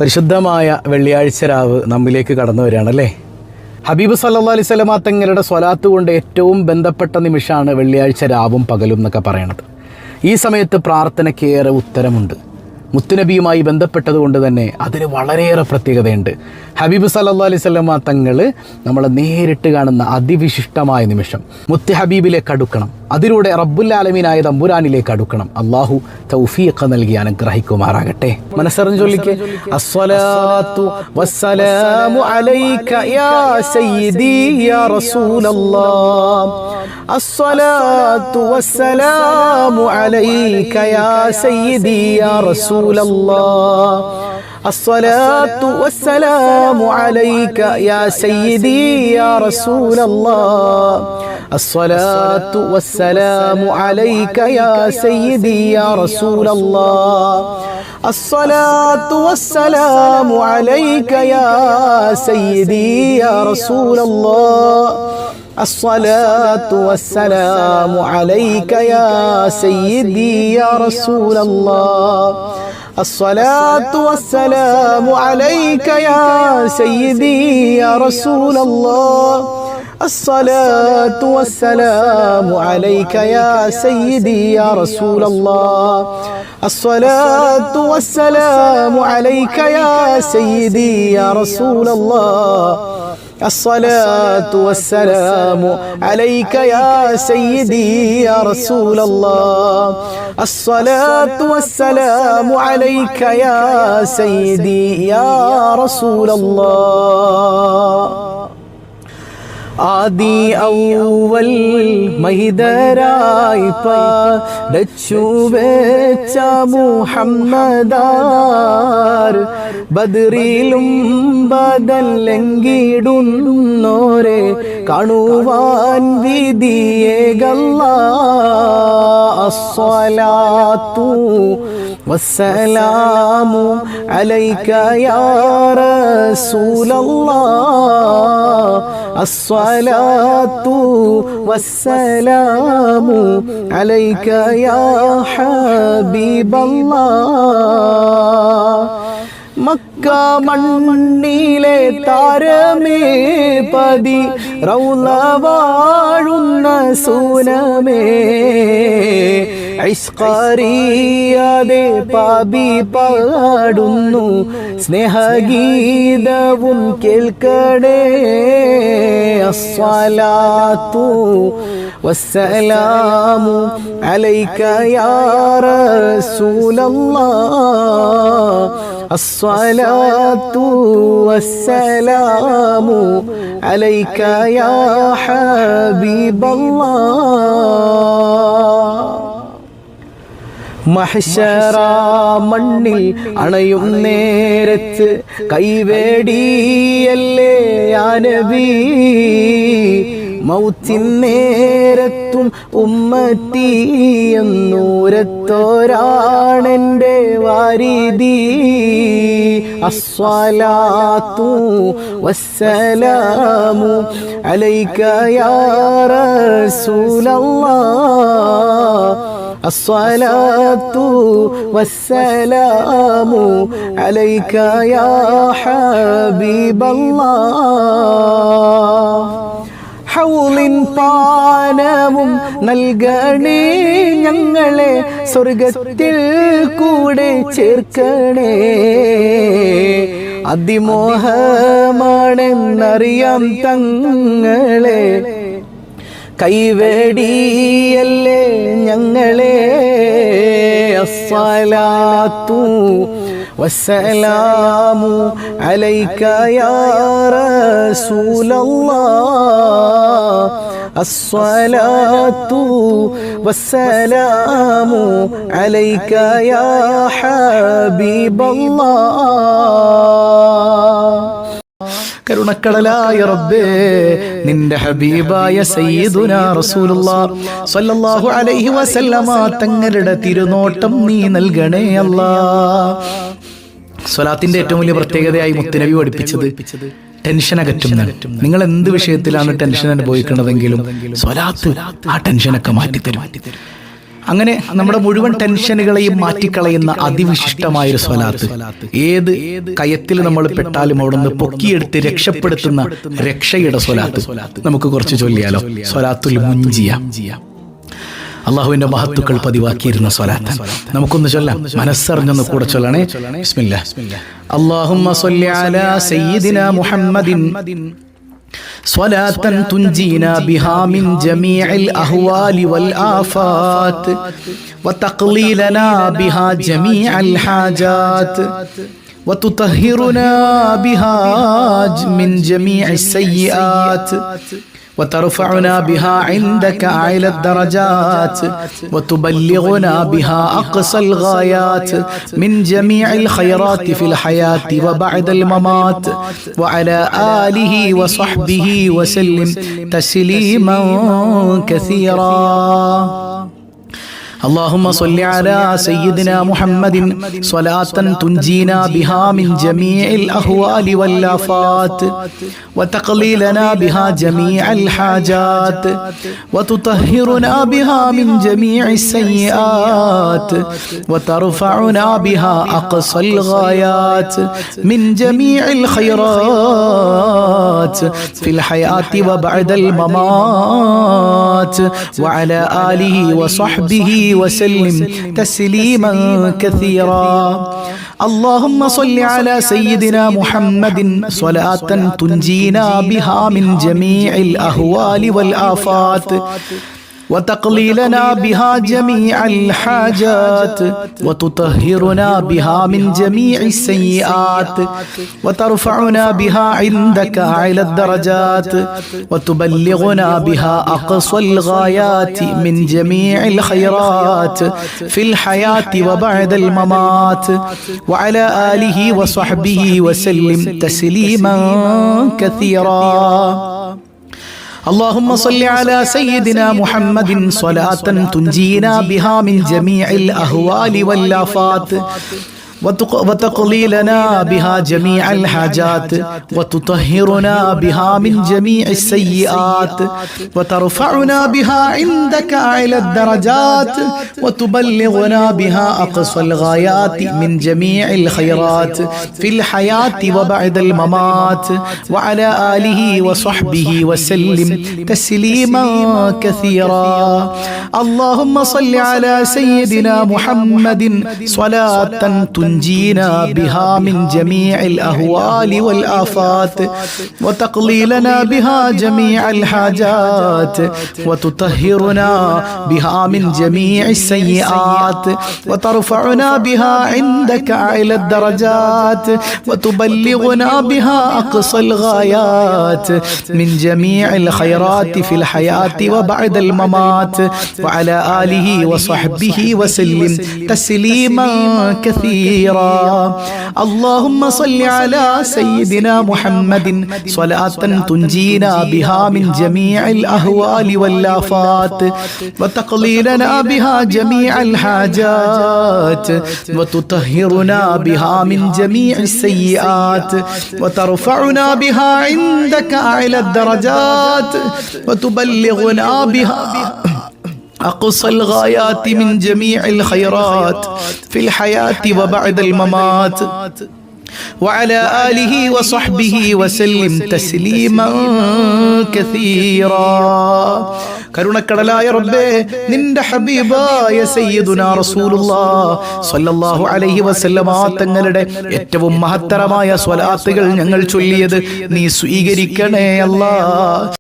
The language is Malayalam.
പരിശുദ്ധമായ വെള്ളിയാഴ്ച രാവ് നമ്മിലേക്ക് കടന്നു വരികയാണല്ലേ. ഹബീബ് സല്ലല്ലാഹു അലൈഹി വസല്ലമ തങ്ങളുടെ സ്വലാത്ത് കൊണ്ട് ഏറ്റവും ബന്ധപ്പെട്ട നിമിഷമാണ് വെള്ളിയാഴ്ച രാവും പകലും എന്നൊക്കെ പറയണത്. ഈ സമയത്ത് പ്രാർത്ഥനയ്ക്കേറെ ഉത്തരമുണ്ട്. മുത്തുനബിയുമായി ബന്ധപ്പെട്ടതുകൊണ്ട് തന്നെ അതിന് വളരെയേറെ പ്രത്യേകതയുണ്ട്. ഹബീബ് സല്ലല്ലാഹു അലൈഹി വസല്ലമ തങ്ങൾ നമ്മളെ നേരിട്ട് കാണുന്ന അതിവിശിഷ്ടമായ നിമിഷം. മുത്ത് ഹബീബിലേക്ക് അടുക്കണം, അതിലൂടെ റബ്ബുൽ ആലമീനായ തമ്പുരാനിലേക്ക് അടുക്കണം. അള്ളാഹു തൗഫീഖ് നൽകി അനുഗ്രഹിക്കുമാറാകട്ടെ. മനസ്സറിഞ്ഞ് ചൊല്ലിക്കേ. അസ്സലാത്തു വസ്സലാമു അലൈക യാ സയ്യിദി യാ റസൂലല്ലാഹ്. അസ്സലാത്തു വസ്സലാമു അലൈക യാ സയ്യിദി യാ റസൂലല്ലാഹ്. الصلاة والسلام عليك يا سيدي يا رسول الله. الصلاة والسلام عليك يا سيدي يا رسول الله. الصلاة والسلام عليك يا سيدي يا رسول الله. الصلاة والسلام عليك يا سيدي يا رسول الله. الصلاة والسلام عليك يا سيدي يا رسول الله. الصلاة والسلام عليك يا سيدي يا رسول الله. الصلاة والسلام عليك يا سيدي يا رسول الله. الصلاة والسلام عليك يا سيدي يا رسول الله. الصلاة والسلام عليك يا سيدي يا رسول الله. ആദി ഔവൽ മഹിദരായി പാടച്ചു വെച്ച മുഹമ്മദാർ, ബദറിലും ബദലെങ്കിടുന്നോരെ കാണുവാൻ വിധിയേകല്ലാ. അസ്സലാത്തു വസ്സലാമു അലൈക യാ റസൂലല്ലാഹ്. അസ്സലാത്തു വസ്സലാമു അലൈക യാ ഹബീബല്ലാഹ്. മക്ക മണ്ണിലെ താരമേ പതി റൗള വാഴുന്ന സൂനമേ, ഇശ്ഖറിയാതെ പാപി പാടുന്നു സ്നേഹഗീതവും കേൾക്കണേ. അസ്സലാത്തു വസ്സലാമു അലൈക യാ റസൂലല്ലാഹ്. അസ്സലാത്തു വസ്സലാമു അലൈക യാ ഹബീബല്ലാഹ്. മഹ്ശറ മണ്ണിൽ അണയും നേരത്ത് കൈവേടിയല്ലേ യാ നബി. മൗത്തിൻ നേരത്തും ഉമ്മത്തി എന്നൂരത്തോരാണെൻ്റെ വാരിദി. അസ്സലാത്തു വസ്സലാമു അലൈക യാ റസൂലല്ലാഹ്. الصلاة والسلام عليك يا حبيب الله. ഹൗളിൻ പാനവും നൽകണേ ഞങ്ങളെ, സ്വർഗത്തിൽ കൂടെ ചേർക്കണേ. അതിമോഹമാണെന്നറിയാം തങ്ങളെ, കൈവേടിയല്ലേ ഞങ്ങളെ. അസ്സലാത്തു വസ്സലാമു അലൈക യാ റസൂലല്ലാഹ്. അസ്സലാത്തു വസ്സലാമു അലൈക യാ ഹബീബല്ലാഹ്. കരുണക്കടലായ റബ്ബേ, നിന്റെ ഹബീബായ സയ്യിദുനാ റസൂലുള്ളാഹി സ്വല്ലല്ലാഹു അലൈഹി വസല്ലമ തങ്ങളുടെ തിരുനോട്ടം നീ നൽകണേ അല്ലാഹ്. സ്വലാത്തിന്റെ ഏറ്റവും വലിയ പ്രത്യേകതയായി മുത്തുനബി പഠിപ്പിച്ചത് ടെൻഷൻ അകറ്റുന്നതാണ്. നിങ്ങൾ എന്ത് വിഷയത്തിലാണ് ടെൻഷൻ അനുഭവിക്കുന്നതെങ്കിലും സ്വലാത്ത് ആ ടെൻഷനൊക്കെ മാറ്റിത്തരും. അങ്ങനെ നമ്മുടെ മുഴുവൻ ടെൻഷനുകളെയും മാറ്റിക്കളയുന്ന അതിവിശിഷ്ടമായൊരു സ്വലാത്ത്. ഏത് കയത്തിൽ നമ്മൾ പെട്ടാലും അവിടെ നിന്ന് പൊക്കിയെടുത്ത് രക്ഷപ്പെടുത്തുന്ന രക്ഷയുടെ സ്വലാത്ത് നമുക്ക് കുറച്ച് ചൊല്ലിയാലോ? സ്വലാത്തുൽ മുൻജിയ, അള്ളാഹുവിന്റെ മഹത്തുക്കൾ പതിവാക്കിയിരുന്ന സ്വലാത്ത് നമുക്കൊന്ന് ചൊല്ലാം. മനസ്സറിഞ്ഞൊന്ന് കൂടെ ചൊല്ലണേ. ബിസ്മില്ലാ. അല്ലാഹുമ്മ സ്വല്ലി അലാ സയ്യിദിനാ മുഹമ്മദിൻ സ്വലാത്തൻ തുൻജീനാ ബിഹാ മിൻ ജമീഇൽ അഹ്വാലി വൽ ആഫാത്ത് വതഖ്ലീ ലനാ ബിഹാ ജമീഅൽ ഹാജാത്ത് وتطهرنا بها من جميع السيئات وترفعنا بها عندك أعلى الدرجات وتبلغنا بها أقصى الغايات من جميع الخيرات في الحياة وبعد الممات وعلى آله وصحبه وسلم تسليما كثيرا. اللهم صل على سيدنا محمد صلاة تنجينا بها من جميع الأهوال والآفات وتقضي لنا بها جميع الحاجات وتطهرنا بها من جميع السيئات وترفعنا بها أقصى الغايات من جميع الخيرات في الحياة وبعد الممات وعلى آله وصحبه وسلم تسليما كثيرا. اللهم صل على سيدنا محمد صلاة تنجينا بها من جميع الأهوال والآفات وتقضي لنا بها جميع الحاجات وتطهرنا بها من جميع السيئات وترفعنا بها عندك أعلى الدرجات وتبلغنا بها أقصى الغايات من جميع الخيرات في الحياة وبعد الممات وعلى آله وصحبه وسلم تسليما كثيرا. اللهم صل على سيدنا محمد صلاة تنجينا بها من جميع الأهوال والآفات وتقضي لنا بها جميع الحاجات وتطهرنا بها من جميع السيئات وترفعنا بها عندك أعلى الدرجات وتبلغنا بها أقصى الغايات من جميع الخيرات في الحياة وبعد الممات وعلى آله وصحبه وسلم تسليما كثيرا. اللهم صل على سيدنا محمد صلاة تنجينا بها من جميع الأهوال والآفات وتقضي لنا بها جميع الحاجات وتطهرنا بها من جميع السيئات وترفعنا بها عندك أعلى الدرجات وتبلغنا بها أقصى الغايات من جميع الخيرات في الحياة وبعد الممات وعلى آله وصحبه وسلم تسليما كثيرا. اللهم صل على سيدنا محمد صلاة تنجينا بها من جميع الأهوال والآفات وتقضي لنا بها جميع الحاجات وتطهرنا بها من جميع السيئات وترفعنا بها عندك أعلى الدرجات وتبلغنا بها أقصى الغايات من جميع الخيرات في الحياة وبعد الممات وعلى آله وصحبه وسلم تسليما كثيرا. കരുണക്കടലായ റബ്ബേ, നിന്റെ ഹബീബായ സയ്യിദുനാ റസൂലുള്ളാഹി സ്വല്ലല്ലാഹു അലൈഹി വസല്ലമ തങ്ങളുടെ ഏറ്റവും മഹത്തരമായ സ്വലാത്തുകൾ ഞങ്ങൾ ചൊല്ലിയത് നീ സ്വീകരിക്കണേ അല്ലാഹ്.